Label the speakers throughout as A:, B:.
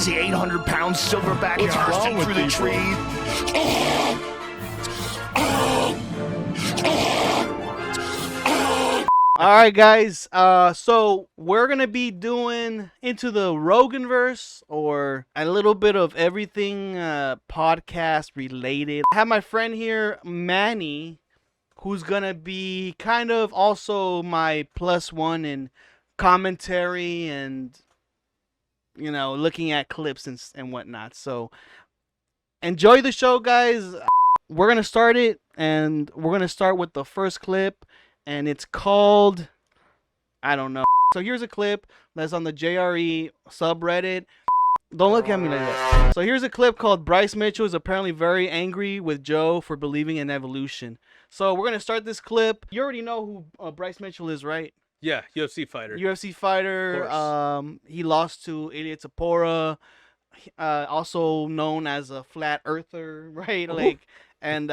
A: crazy 800-pound silverback bursting through the tree.
B: All right, guys. So we're gonna be doing into the Roganverse, or a little bit of everything podcast related. I have my friend here, Manny, who's gonna be kind of also my plus one in commentary and, you know, looking at clips and whatnot. So enjoy the show, guys. We're gonna start it, and we're gonna start with the first clip. And it's called, I don't know. So here's a clip that's on the JRE subreddit. Don't look at me like that. So here's a clip called Bryce Mitchell is apparently very angry with Joe for believing in evolution. So we're going to start this clip. You already know who Bryce Mitchell is, right?
C: Yeah, UFC fighter.
B: UFC fighter. He lost to Ilya Tapora, also known as a flat earther, right? Like, and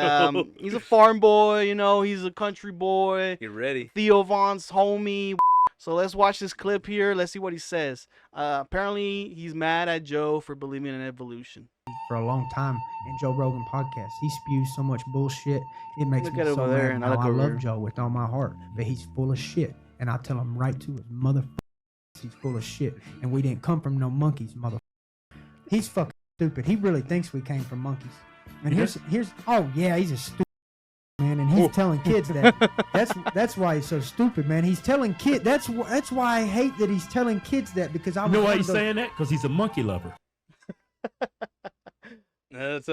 B: he's a farm boy, you know, he's a country boy.
C: You ready?
B: Theo Von's homie. So let's watch this clip here. Let's see what he says. Apparently, he's mad at Joe for believing in evolution.
D: For a long time in Joe Rogan podcast, he spews so much bullshit. It makes me so mad. Now, I love Joe with all my heart, but he's full of shit. And I tell him right to his mother, he's full of shit. And we didn't come from no monkeys, mother. He's fucking stupid. He really thinks we came from monkeys. And here's oh yeah, he's a stupid man, and he's telling kids that. That's why he's so stupid, man. He's telling kids. That's why I hate that he's telling kids that, because I.
E: You know why he's saying that? Because he's a monkey lover.
C: That's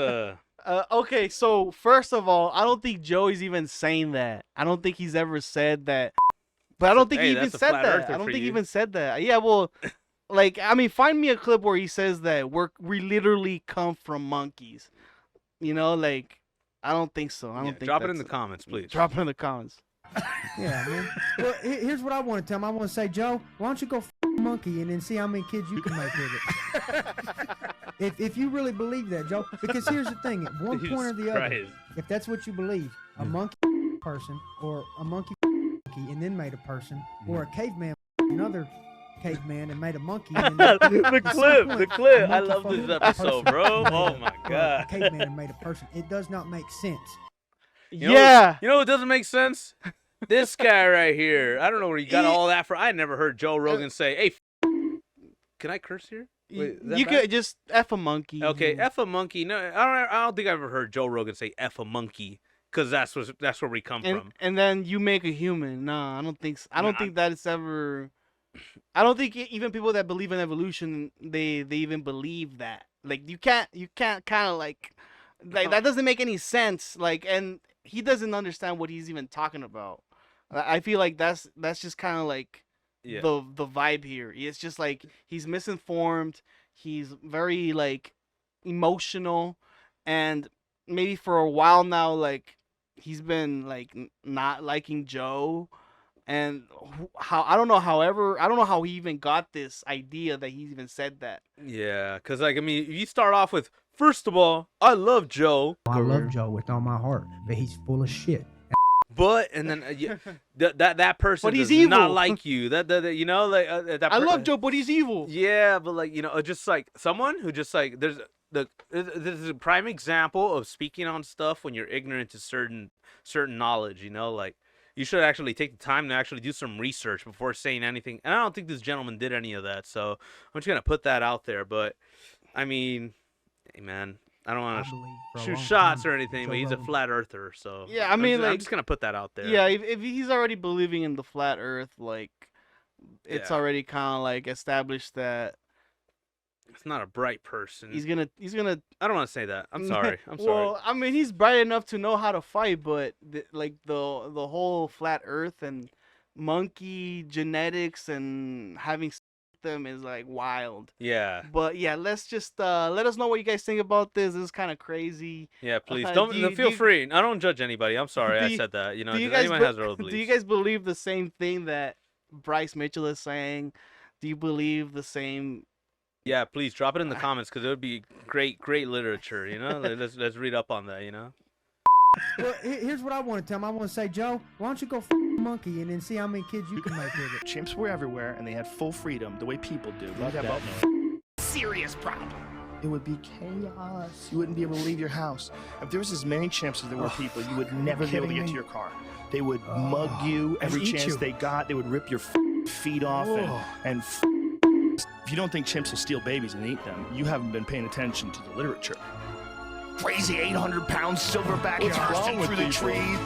B: okay, so first of all, I don't think Joey's even saying that. I don't think he's ever said that. But I don't think he even said that. I don't think he even said that. Yeah, well, like, I mean, find me a clip where he says that we literally come from monkeys. You know, like, I don't think so. I don't think.
C: Drop it in the comments, please.
B: Drop it in the comments.
D: Yeah, man. Well, here's what I want to tell him. I want to say, Joe, why don't you go a monkey and then see how many kids you can make with it? if you really believe that, Joe, because here's the thing: at one point or the other, if that's what you believe, a monkey person or a monkey and then made a person, or a caveman another caveman and made a monkey. And then
C: the clip. I love this episode, bro. Oh my god.
D: A caveman and made a person. It does not make sense.
C: You know what doesn't make sense? This guy right here. I don't know where he got all that from. I never heard Joe Rogan say, "Hey, can I curse here?"
B: Wait, you could just F a monkey.
C: Okay, F a monkey. No, I don't think I've ever heard Joe Rogan say F a monkey, because that's where we come from.
B: And then you make a human. Nah, I don't think. I don't think that it's ever. I don't think even people that believe in evolution, they even believe that. Like, you can't kind of like that doesn't make any sense. Like, and he doesn't understand what he's even talking about. I feel like that's just kind of like the vibe here. It's just like he's misinformed. He's very like emotional, and maybe for a while now, like, he's been like not liking Joe. And I don't know how he even got this idea that he even said that.
C: Yeah, because, like, I mean, you start off with, first of all, I love Joe.
D: I love Joe with all my heart, but he's full of shit.
C: But, and then that person does not like you. That you know, like
B: I love Joe, but he's evil.
C: Yeah, but, like, you know, just like someone who just like there's a prime example of speaking on stuff when you're ignorant to certain knowledge. You know, like, you should actually take the time to actually do some research before saying anything. And I don't think this gentleman did any of that. So I'm just going to put that out there. But, I mean, hey, man, I don't want to shoot shots or anything, but he's a flat earther. So
B: yeah, I mean,
C: I'm just going to put that out there.
B: Yeah, if he's already believing in the flat earth, like, it's already kind of like established that
C: it's not a bright person.
B: He's gonna.
C: I don't want to say that. I'm sorry.
B: Well, I mean, he's bright enough to know how to fight, but the whole flat Earth and monkey genetics and having them is like wild.
C: Yeah.
B: But yeah, let's just let us know what you guys think about this. This is kind of crazy.
C: Yeah, please feel free. I don't judge anybody. I'm sorry I said that. You know, anyone has their own beliefs.
B: Do you guys believe the same thing that Bryce Mitchell is saying? Do you believe the same?
C: Yeah, please drop it in the comments, because it would be great literature, you know? let's read up on that, you know?
D: Well, here's what I want to tell him. I want to say, Joe, why don't you go a monkey and then see how many kids you can make with it?
A: Chimps were everywhere, and they had full freedom, the way people do. Love that. serious problem. It would be chaos. You wouldn't be able to leave your house. If there was as many champs as there were people, you would never be able to get to your car. They would mug you every chance they got. They would rip your feet off and if you don't think chimps will steal babies and eat them, you haven't been paying attention to the literature. Crazy 800-pound silverback bursting through the trees.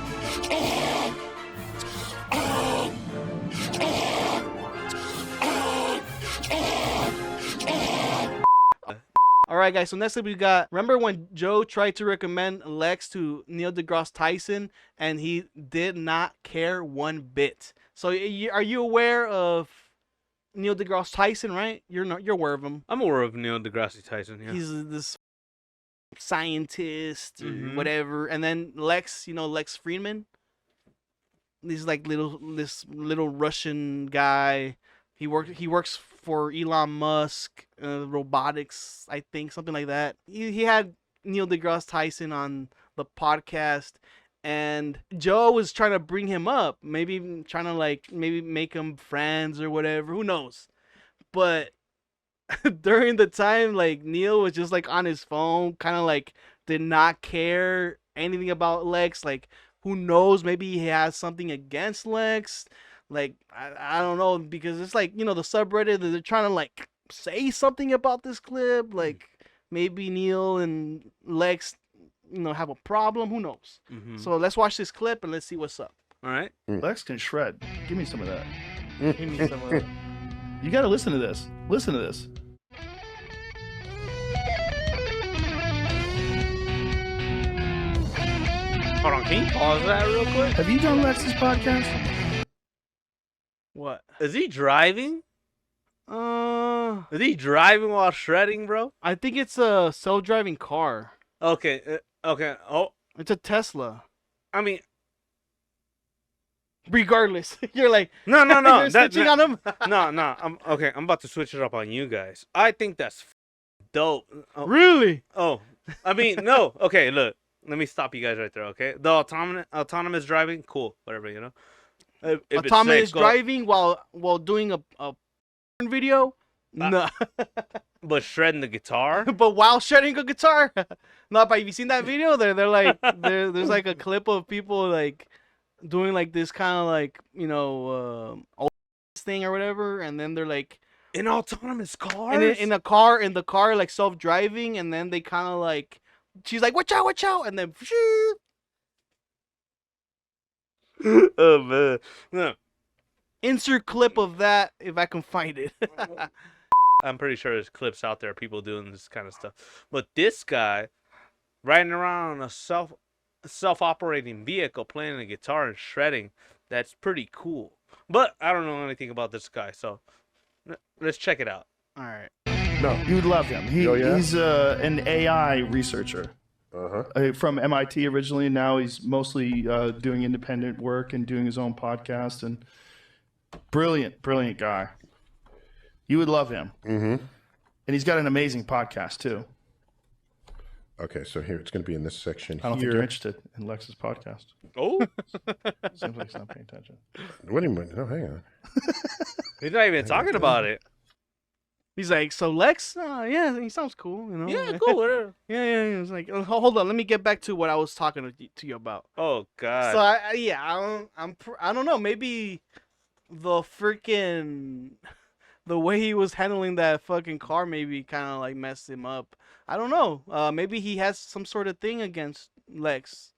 B: All right, guys. So next up we got. Remember when Joe tried to recommend Lex to Neil deGrasse Tyson, and he did not care one bit. So are you aware of Neil deGrasse Tyson? Right? You're aware of him.
C: I'm aware of Neil deGrasse Tyson. Yeah.
B: He's this scientist or whatever. And then Lex, Lex Fridman. He's like this little Russian guy. He works for Elon Musk, robotics, I think, something like that. He had Neil deGrasse Tyson on the podcast, and Joe was trying to bring him up, maybe trying to maybe make him friends or whatever. Who knows? But during the time, Neil was just on his phone, kind of did not care anything about Lex. Who knows? Maybe he has something against Lex. I don't know, because it's the subreddit, they're trying to say something about this clip. Maybe Neil and Lex, have a problem. Who knows? So let's watch this clip and let's see what's up.
C: All right.
A: Lex can shred. Give me some of that. Give me some of that. You got to listen to this. Listen to this.
C: Hold on, can you pause that real quick?
A: Have you done Lex's podcast?
B: What?
C: Is he driving? Is he driving while shredding, bro?
B: I think it's a self-driving car.
C: Okay. Okay. Oh,
B: It's a Tesla.
C: I mean,
B: Regardless, you're
C: no.
B: you're switching on him.
C: No. I'm about to switch it up on you guys. I think that's dope. Oh,
B: Really?
C: oh, I mean, no. Okay, look. Let me stop you guys right there. Okay, the autonomous driving, cool. Whatever, If it's
B: Autonomous
C: safe, go-
B: driving while doing a video? No.
C: but shredding the guitar.
B: But while shredding a guitar? No, but have you seen that video? They're there's a clip of people doing this kind of old thing or whatever, and then they're
C: In autonomous cars?
B: and in the car self-driving, and then they kind of she's like, watch out, and then
C: Oh man. No.
B: insert clip of that if I can find it.
C: I'm pretty sure there's clips out there of people doing this kind of stuff. But this guy riding around on a self-operating vehicle, playing the guitar and shredding, that's pretty cool. But I don't know anything about this guy, so let's check it out.
B: All right.
F: No.
A: You would love him. He's an AI researcher from MIT originally. Now he's mostly doing independent work and doing his own podcast. And brilliant guy. You would love him. And he's got an amazing podcast too.
F: Okay, so here it's going to be in this section.
A: I don't think you're interested in Lex's podcast.
C: Oh,
A: Seems like he's not paying attention.
F: What do you mean? No, hang on.
C: he's not even talking about it.
B: He's like, so Lex? Yeah, he sounds cool,
C: Yeah, cool. Whatever.
B: Yeah. He was like, hold on, let me get back to what I was talking to you about.
C: Oh God.
B: So I don't know. Maybe the way he was handling that fucking car maybe kind of messed him up. I don't know. Maybe he has some sort of thing against Lex.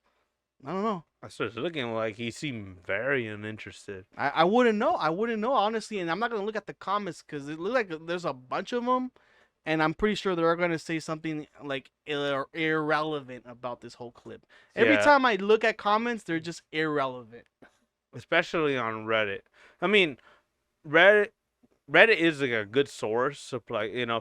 B: I don't know.
C: I started looking like he seemed very uninterested.
B: I wouldn't know. I wouldn't know, honestly. And I'm not going to look at the comments because it looks like there's a bunch of them. And I'm pretty sure they're going to say something irrelevant about this whole clip. Every time I look at comments, they're just irrelevant.
C: Especially on Reddit. I mean, Reddit is a good source of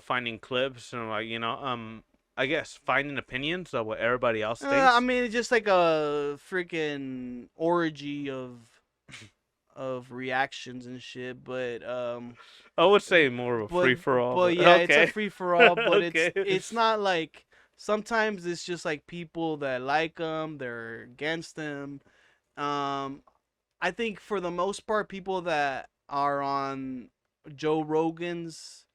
C: finding clips and I guess finding opinions of what everybody else thinks.
B: I mean, it's just a freaking orgy of reactions and shit. But
C: I would say more of a free for all.
B: But yeah,
C: okay.
B: it's a free for all. But
C: Okay.
B: it's not sometimes it's just people that like them, they're against them. I think for the most part, people that are on Joe Rogan's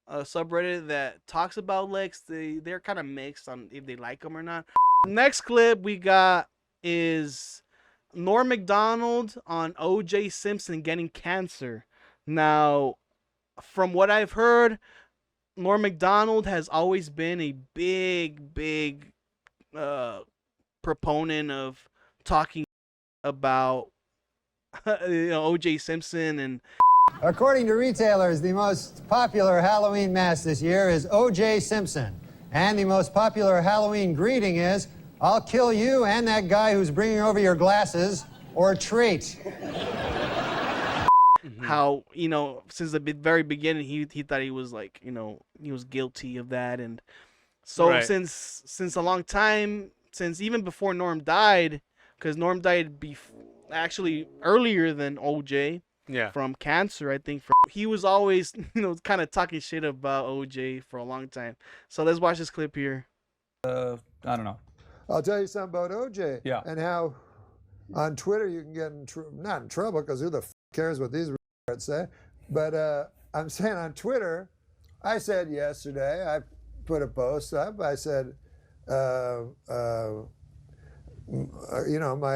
B: subreddit that talks about Lex. They're kind of mixed on if they like him or not. Next clip we got is Norm Macdonald on OJ Simpson getting cancer. Now, from what I've heard, Norm Macdonald has always been a big proponent of talking about OJ Simpson. And
G: according to retailers, the most popular Halloween mask this year is OJ Simpson. And the most popular Halloween greeting is, "I'll kill you and that guy who's bringing over your glasses," or treat.
B: How, since the very beginning, he thought he was like, he was guilty of that. And so
C: Right.
B: since a long time, since even before Norm died, because Norm died actually earlier than OJ.
C: Yeah.
B: From cancer, I think. He was always, kind of talking shit about OJ for a long time. So let's watch this clip here.
H: I don't know.
I: I'll tell you something about OJ.
H: Yeah.
I: And how on Twitter you can get not in trouble, because who the cares what these say? But I'm saying on Twitter, I said yesterday, I put a post up. I said, my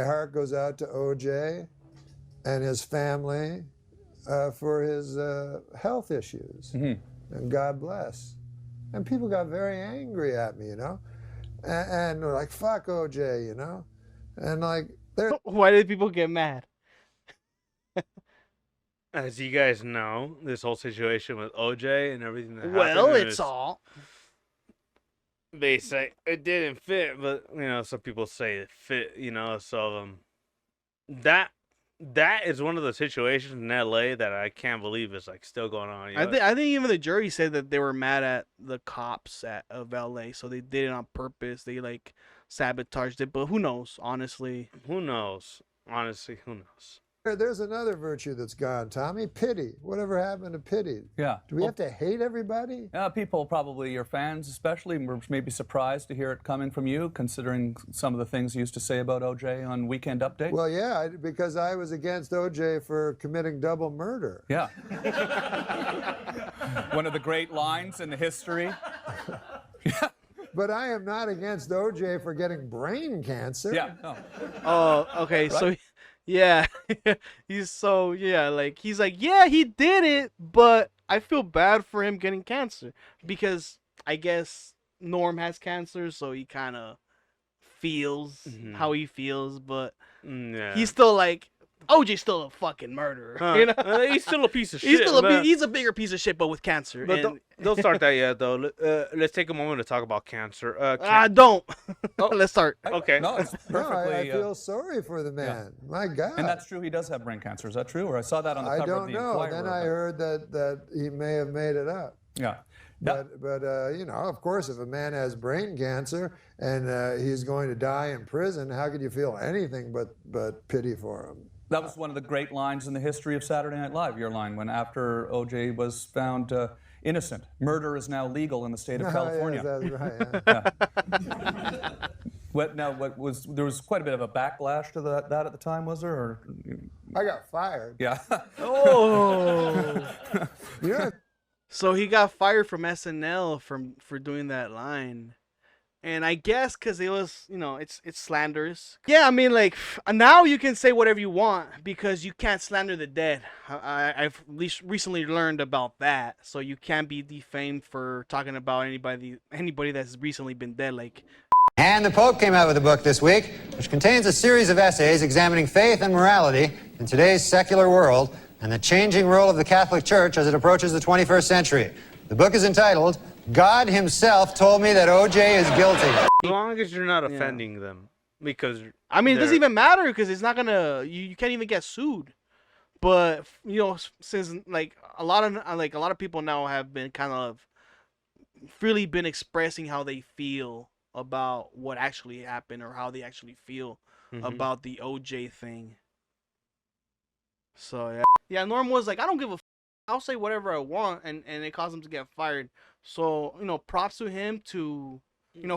I: heart goes out to OJ and his family for his health issues. And God bless. And people got very angry at me, and they're like, fuck OJ, And like,
B: why did people get mad?
C: As you guys know, this whole situation with OJ and everything that happened.
B: Well, it's all.
C: They say it didn't fit, but some people say it fit. So that is one of the situations in LA that I can't believe is like still going on.
B: I think even the jury said that they were mad at the cops of LA, so they did it on purpose. They like sabotaged it, but who knows? Honestly,
C: who knows? Who knows?
I: There's another virtue that's gone, Tommy. Pity. Whatever happened to pity?
H: Yeah.
I: Do we have to hate everybody?
H: Yeah, people, probably your fans especially, were maybe surprised to hear it coming from you, considering some of the things you used to say about OJ on Weekend Update.
I: Well, yeah, because I was against OJ for committing double murder.
H: Yeah. One of the great lines in the history. Yeah.
I: But I am not against OJ for getting brain cancer.
H: Yeah. No.
B: Oh, okay.
H: Right?
B: So, yeah, he's like, yeah, he did it, but I feel bad for him getting cancer because I guess Norm has cancer, so he kind of feels how he feels, but he's still like, OJ's still a fucking murderer.
C: He's still a piece of shit.
B: He's a bigger piece of shit, but with cancer.
C: But don't start that yet, though. Let's take a moment to talk about cancer.
B: Don't. Let's start.
C: Okay.
H: No, it's perfectly.
I: I feel sorry for the man. Yeah. My God.
H: And that's true. He does have brain cancer. Is that true? Or I saw that on the cover of the Inquirer.
I: I don't know. Then I heard that he may have made it up.
H: Yeah.
I: But of course, if a man has brain cancer and he's going to die in prison, how could you feel anything but pity for him?
H: That was one of the great lines in the history of Saturday Night Live, your line, when after OJ was found innocent. Murder is now legal in the state of California.
I: Yes, that's right,
H: yeah. There was quite a bit of a backlash to that at the time, was there? Or...
I: I got fired.
H: Yeah.
B: Oh.
I: Yeah.
B: So he got fired from SNL for doing that line. And I guess because it was, it's slanderous. Yeah, I mean, like, now you can say whatever you want because you can't slander the dead. I've at least recently learned about that. So you can't be defamed for talking about anybody that's recently been dead. Like.
G: And the Pope came out with a book this week, which contains a series of essays examining faith and morality in today's secular world and the changing role of the Catholic Church as it approaches the 21st century. The book is entitled, God Himself Told Me That OJ is Guilty.
C: As long as you're not offending them. Because
B: I mean, it doesn't even matter because it's not gonna. You can't even get sued. But since like a lot of people now have been kind of really been expressing how they feel about what actually happened or how they actually feel about the OJ thing. So yeah, Norm was like, I don't give a f***. I'll say whatever I want, and it caused him to get fired. So props to him to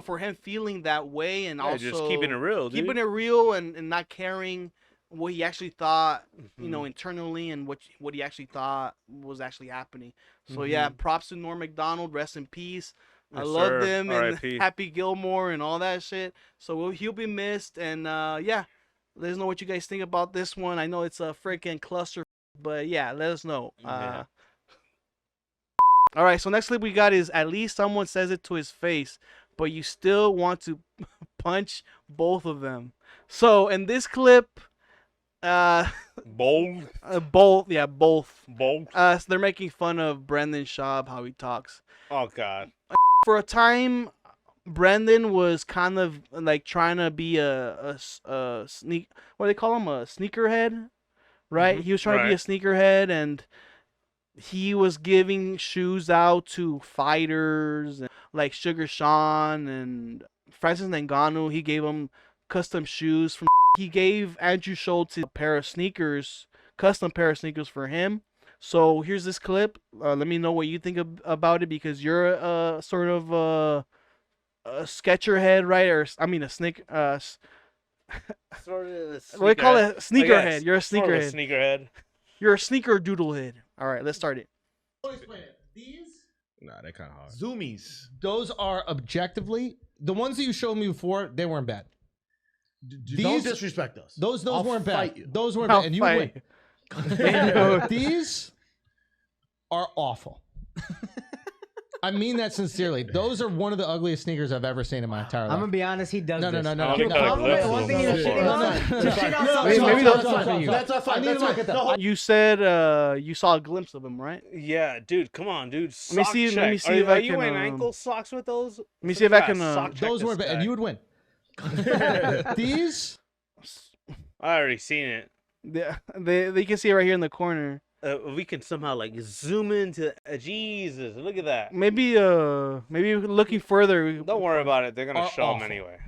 B: for him feeling that way and also
C: just keeping it real, dude.
B: Keeping it real and not caring what he actually thought, internally, and what he actually thought was actually happening. So yeah, props to Norm Macdonald, rest in peace. I loved him and Happy Gilmore and all that shit. So he'll be missed. And yeah, let us know what you guys think about this one. I know it's a freaking cluster, but yeah, let us know. All right, so next clip we got is at least someone says it to his face, but you still want to punch both of them. So in this clip,
C: both.
B: So they're making fun of Brendan Schaub, how he talks.
C: Oh God.
B: For a time, Brendan was kind of like trying to be a sneak. What do they call him? A sneakerhead, right? He was trying to be a sneakerhead, and he was giving shoes out to fighters like Sugar Sean and Francis Ngannou. He gave them custom shoes. He gave Andrew Schulz a pair of sneakers, custom pair of sneakers for him. So here's this clip. Let me know what you think about it, because you're a sort of a sketcher head, right? Or I mean a sneak.
C: Sort of.
B: What do you call it? Sneakerhead. You're a sneakerhead.
C: Sort of sneakerhead.
B: You're a sneaker doodle head. All right, let's start it.
J: Explain it. These?
K: Nah, they're kind of hard.
J: Zoomies.
K: Those are objectively the ones that you showed me before. They weren't bad.
J: Don't disrespect us.
K: Those
J: I'll
K: weren't
J: fight
K: bad.
J: you.
K: Those weren't
B: I'll
K: bad, and you
B: fight
K: win. These are awful. I mean that sincerely. Those are one of the ugliest sneakers I've ever seen in my entire life.
D: I'm gonna be honest. He does.
K: No.
C: One
D: thing you're shitting on. To shit on something.
B: Maybe
J: that's fine. That's fine.
B: You said you saw a glimpse of him, right?
C: Yeah, dude. Come on, dude.
B: Let me see if I
C: Are you
B: can,
C: wearing ankle socks with those?
B: Let me see if I can.
K: Those weren't bad, and you would win. These,
C: I already seen it.
B: They can see it right here in the corner.
C: We can somehow like zoom into. Jesus, look at that.
B: Maybe looking further.
C: Don't worry about it. They're gonna show them
K: awful.
C: anyway.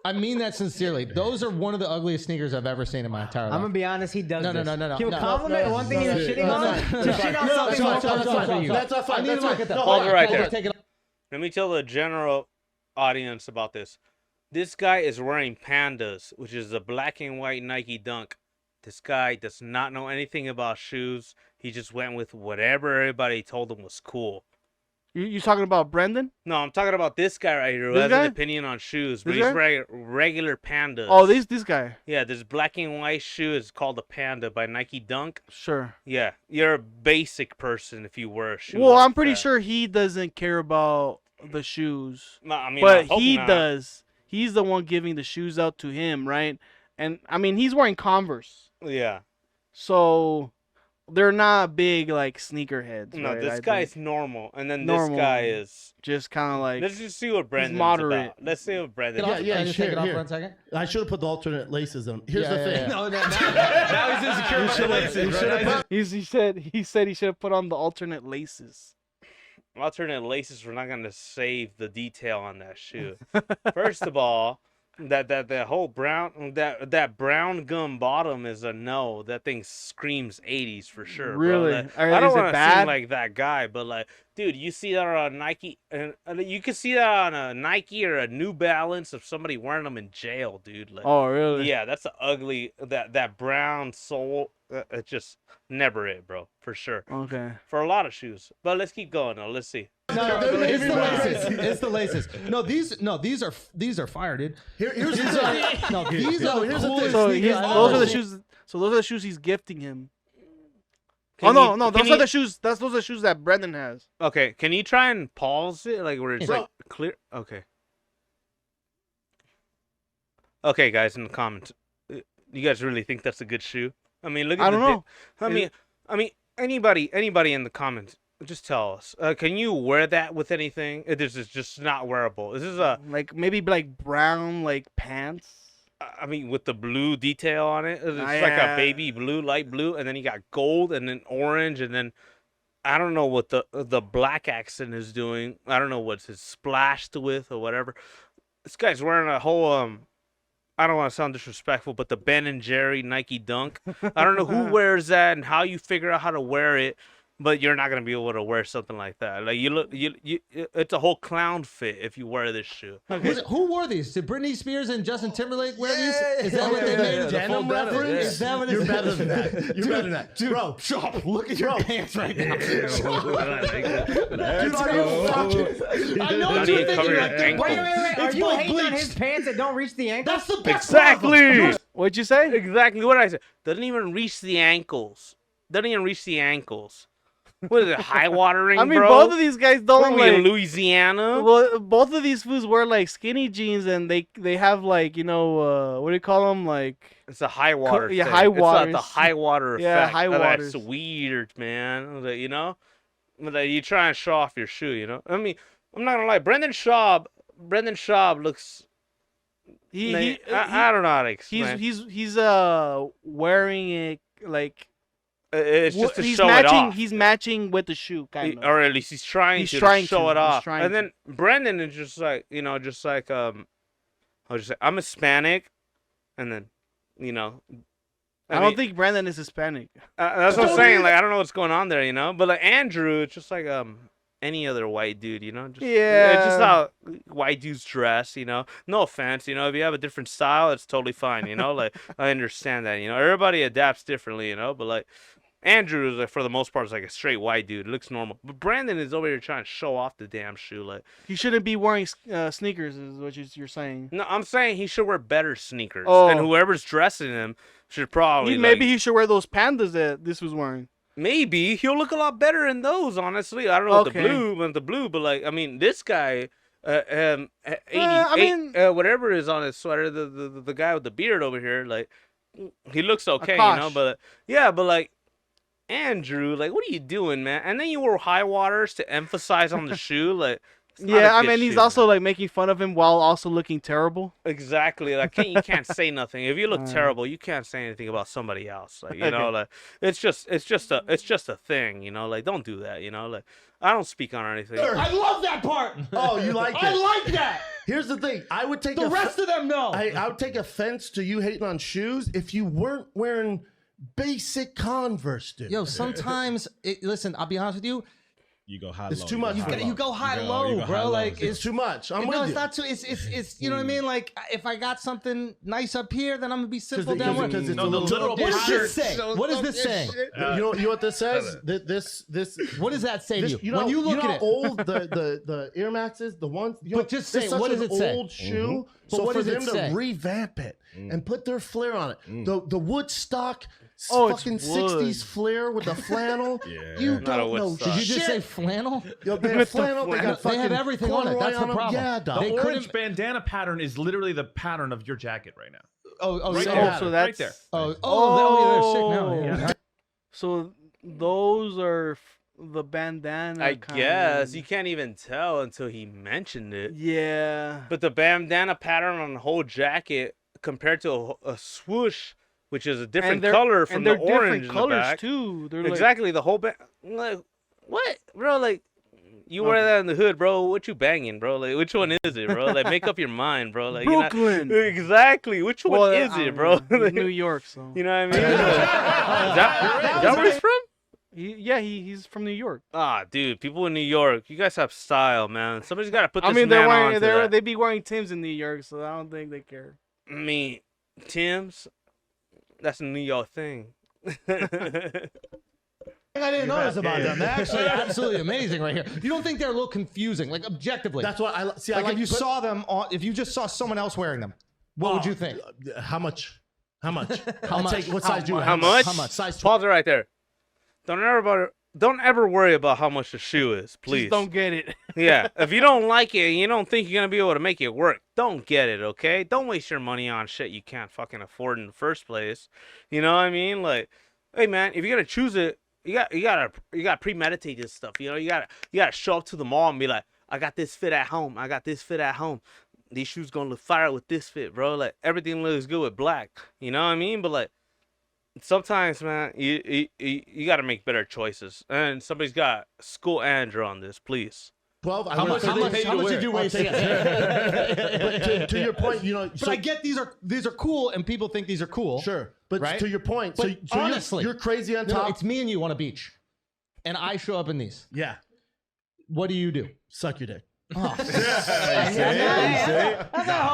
K: I mean that sincerely. Those are one of the ugliest sneakers I've ever seen in my entire life.
D: I'm gonna be honest. He does.
K: No.
D: Can you compliment one thing you're shitting on? To shit on something.
J: That's fine.
C: Hold it right there. Let me tell the general audience about this. This guy is wearing Pandas, which is a black and white Nike Dunk. This guy does not know anything about shoes. He just went with whatever everybody told him was cool.
B: You talking about Brendan?
C: No, I'm talking about this guy right here who has an opinion on shoes. But he's regular Pandas.
B: Oh, this guy.
C: Yeah, this black and white shoe is called a Panda by Nike Dunk.
B: Sure.
C: Yeah, you're a basic person if you wear a shoe.
B: Well,
C: like
B: I'm pretty
C: that.
B: sure he doesn't care about the shoes.
C: No, I mean,
B: but
C: I hope
B: he
C: not.
B: does. He's the one giving the shoes out to him, right? And I mean, he's wearing Converse.
C: Yeah.
B: So they're not big like sneakerheads.
C: No,
B: right?
C: this guy's normal, and then this guy is
B: just kind of like.
C: Let's just see what Brendan's
B: moderate.
C: about. Let's see what Brendan.
J: Yeah.
K: Just take it off for a second.
J: I should have put the alternate laces on. Here's the thing.
K: No,
J: Now he's insecure with the laces.
B: He said he should have put on the alternate laces.
C: Alternate laces were not gonna save the detail on that shoe. First of all, that whole brown that brown gum bottom is a no. That thing screams 80s for sure.
B: Really?
C: Bro. I don't want to seem like that guy, but like, dude, you see that on a Nike, and you can see that on a Nike or a New Balance of somebody wearing them in jail, dude. Like,
B: oh, really?
C: Yeah, that's an ugly that brown sole. It's just never it, bro, for sure.
B: Okay.
C: For a lot of shoes, but let's keep going though. Let's see.
K: No, it's the laces. It's the laces. No, these are fire, dude.
J: Here's the thing.
K: No, these are the coolest
B: So
K: sneakers I've
B: those
K: ever
B: are the
K: seen.
B: shoes. So those are the shoes he's gifting him.
C: Can
B: no,
C: you-
B: those
C: can
B: are
C: you-
B: the shoes. Those are the shoes that Brendan has.
C: Okay, can you try and pause it, like where it's
J: Bro.
C: like clear? Okay. Okay, guys, in the comments, you guys really think that's a good shoe? I mean, look at
B: I don't know.
C: I mean, anybody in the comments, just tell us. Can you wear that with anything? This is just not wearable. This is a
B: Like maybe like brown like pants.
C: I mean, with the blue detail on it, it's like a baby blue, light blue, and then you got gold, and then orange, and then I don't know what the black accent is doing. I don't know what's his splashed with or whatever. This guy's wearing a whole I don't want to sound disrespectful, but the Ben and Jerry Nike Dunk. I don't know who wears that and how you figure out how to wear it. but you're not gonna be able to wear something like that. Like you look, it's a whole clown fit if you wear this shoe.
K: Who wore these? Did Britney Spears and Justin Timberlake wear these? Is that what they made?
A: Denim reference?
K: Is that what
A: You're
K: it's
A: better than that. You're better than that.
K: Dude,
A: Bro,
K: Schaub, look at your pants right now.
A: Dude,
K: are you fucking... I know what you're thinking. Like,
D: Wait. Are
K: It's
D: you
K: both
D: hating on
K: bleached.
D: his pants that don't reach the ankles?
K: That's the best
C: Exactly.
B: What'd you say?
C: Exactly what I said. Doesn't even reach the ankles. Doesn't even reach the ankles. What is it? High watering,
B: I mean,
C: bro?
B: both of these guys don't
C: We're in
B: like.
C: Louisiana.
B: Well, both of these fools wear like skinny jeans, and they have like what do you call them? Like
C: It's a high water.
B: yeah,
C: thing.
B: high
C: It's like
B: waters.
C: the high water effect.
B: Yeah, high
C: That's
B: waters.
C: weird, man. Like, like you try and show off your shoe. I mean, I'm not gonna lie. Brendan Schaub looks. I don't know how to explain.
B: He's wearing it like
C: It's just to
B: he's
C: show
B: matching.
C: it off.
B: He's matching with the show, kind of.
C: Or at least he's trying to show it off. And then Brendan is just like, just like I'll just say I'm Hispanic, and then,
B: I don't think Brandon is Hispanic.
C: that's what I'm saying. Like I don't know what's going on there, But like Andrew, it's just like any other white dude, Just,
B: Yeah.
C: It's just how white dudes dress, No offense, if you have a different style, it's totally fine, Like I understand that, Everybody adapts differently, But like Andrew is like, for the most part, is like a straight white dude. It looks normal. But Brandon is over here trying to show off the damn shoe. Like
B: he shouldn't be wearing sneakers, is what you're saying.
C: No, I'm saying he should wear better sneakers.
B: Oh.
C: And whoever's dressing him should probably
B: Maybe he should wear those pandas that this was wearing.
C: Maybe he'll look a lot better in those. Honestly, I don't know with the blue, but like I mean, this guy, 88, whatever is on his sweater, the guy with the beard over here, like he looks okay, But but like. Andrew, like, what are you doing, man? And then you wore high waters to emphasize on the shoe, like.
B: Yeah, I mean, he's also like making fun of him while also looking terrible.
C: Exactly, like you can't say nothing. If you look terrible, you can't say anything about somebody else. Like like it's just a thing, Like don't do that, Like I don't speak on anything.
K: I love that part.
A: Oh, you like it?
K: I like that.
A: Here's the thing. I would take
K: The rest of them know.
A: I would take offense to you hating on shoes if you weren't wearing basic Converse, dude.
K: Yo, sometimes, listen, I'll be honest with you.
E: You go high.
A: It's
E: low.
A: too much.
K: You go high low, bro. Like
A: it's too much. I'm with
K: it's
A: you.
K: not too. It's you know what I mean. Like if I got something nice up here, then I'm gonna be simple down one.
A: Because it's
E: No,
A: a
E: the
A: little
E: literal
K: What does
E: pattern.
K: this say? What is this saying?
A: You know what this says? This.
K: What does that say to you?
A: Know,
K: When you look
A: know
K: at
A: how
K: it,
A: old the Air Maxes, the ones.
K: But just say,
A: it's such
K: what does
A: an
K: it say?
A: Old shoe.
K: But
A: So
K: what
A: for
K: does it
A: them
K: say?
A: to revamp it and put their flair on it, the Woodstock.
B: Oh, it's
A: fucking
B: wood.
A: 60s flair with the flannel. You
C: Not a
A: don't know
C: Woodstock.
K: did you just
A: shit.
K: say flannel?
A: Yo, they have flannel. They got
K: They have
A: fucking
K: everything on it.
A: corduroy
K: That's the
A: them.
K: problem.
A: Yeah, dog.
K: They
E: The
K: couldn't-
E: orange bandana pattern is literally the pattern of your jacket right now.
K: Oh,
E: Right
K: so,
E: there.
B: so
E: Right
B: that's
E: there.
K: they're sick now. Yeah.
B: So those are the bandana.
C: I
B: kind.
C: guess you can't even tell until he mentioned it.
B: Yeah.
C: But the bandana pattern on the whole jacket compared to a swoosh, which is a different color from the orange in the
B: colors
C: back.
B: too. They're
C: Exactly, the whole like what, bro? Like you wear that in the hood, bro. What you banging, bro? Like which one is it, bro? Like make up your mind, bro. Like
B: Brooklyn.
C: Exactly. Which one is it, bro?
B: He's New York, so.
C: You know what I mean? Is that where he's from?
B: He's from New York.
C: Ah, dude, people in New York, you guys have style, man. Somebody's got to put this
B: I mean,
C: man on.
B: they be wearing Timbs in New York, so I don't think they care.
C: I mean, Tim's, that's a New York thing.
K: I didn't notice about them. They're actually absolutely amazing right here. You don't think they're a little confusing, like objectively?
A: That's what I see.
K: Like,
A: I
K: if you saw them on, if you just saw someone else wearing them, what would you think?
A: How much? How much?
K: How much?
A: What size do you
C: How
A: have?
C: much?
A: How much? Size 12.
C: Pause it right there. Don't ever worry about how much the shoe is, please.
B: Just don't get it.
C: Yeah, if you don't like it and you don't think you're gonna be able to make it work, don't get it, okay? Don't waste your money on shit you can't fucking afford in the first place. You know what I mean? Like, hey man, if you're gonna choose it, you gotta premeditate this stuff. You know, you gotta show up to the mall and be like, I got this fit at home. I got this fit at home. These shoes gonna look fire with this fit, bro. Like everything looks good with black. You know what I mean? But like, sometimes, man, you got to make better choices. And somebody's got school Andrew on this, please.
A: 12.
K: How much did you waste?
A: But to your point, you know.
K: But I get these are cool, and people think these are cool.
A: Sure, but
K: right?
A: to your point,
K: But
A: so
K: honestly,
A: you're crazy on
K: no,
A: top.
K: it's me and you on a beach. and I show up in these.
J: Yeah.
K: What do?
J: Suck your dick.
K: Oh.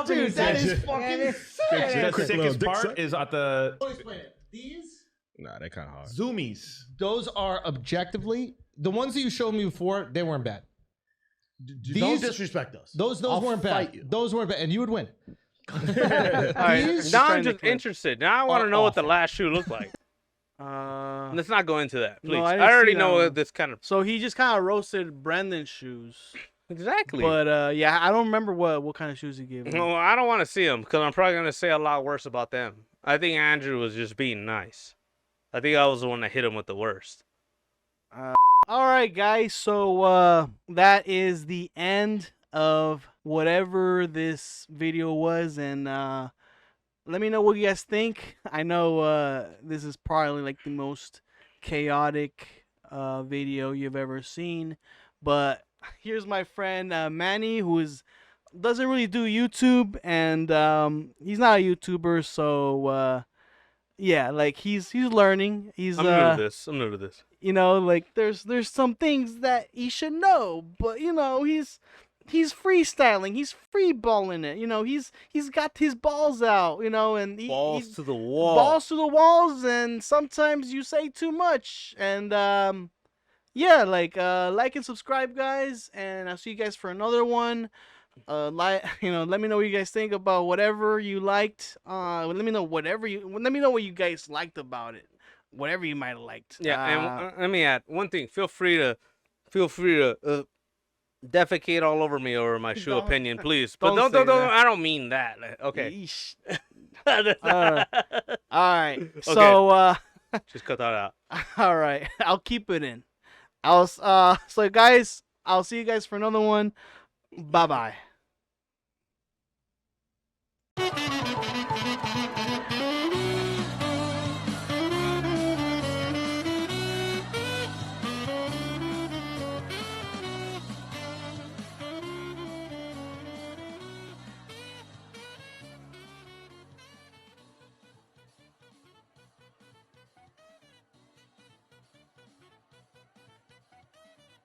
J: Dude,
K: that is fucking sick.
E: The sickest part is at the
K: These?
E: Nah, they're kind of hard.
J: Zoomies.
K: Those are objectively the ones that you showed me before. They weren't bad.
J: Don't disrespect us.
K: Those
J: I'll
K: weren't bad.
J: fight you.
K: Those weren't bad, and you would win.
C: All right, now I'm just interested. Now I want to know what the last shoe looked like. Let's not go into that, please.
B: No,
C: I
B: didn't
C: already
B: see
C: know
B: that.
C: this kind of.
B: So he just kind of roasted Brendan's shoes.
C: Exactly.
B: But yeah, I don't remember what kind of shoes he gave him.
C: No, I don't want to see them because I'm probably gonna say a lot worse about them. I think Andrew was just being nice. I think I was the one that hit him with the worst.
B: All right, guys. So that is the end of whatever this video was, and let me know what you guys think. I know this is probably like the most chaotic video you've ever seen, but here's my friend Manny, who doesn't really do YouTube, and he's not a YouTuber, so yeah, like he's learning.
C: I'm new to this. I'm new to this.
B: You know, like there's some things that he should know, but you know, he's freestyling, he's freeballing it. You know, he's got his balls out. You know, and
C: balls to the wall.
B: Balls to the walls, and sometimes you say too much. And yeah, like and subscribe, guys, and I'll see you guys for another one. Let me know what you guys think about whatever you liked. Let me know what you guys liked about it. Whatever you might have liked.
C: Yeah, and let me add one thing. Feel free to defecate all over me over my shoe opinion, please. But don't. I don't mean that. Okay.
B: All right. So
C: just cut that out.
B: All right. I'll keep it in. So guys, I'll see you guys for another one. Bye-bye.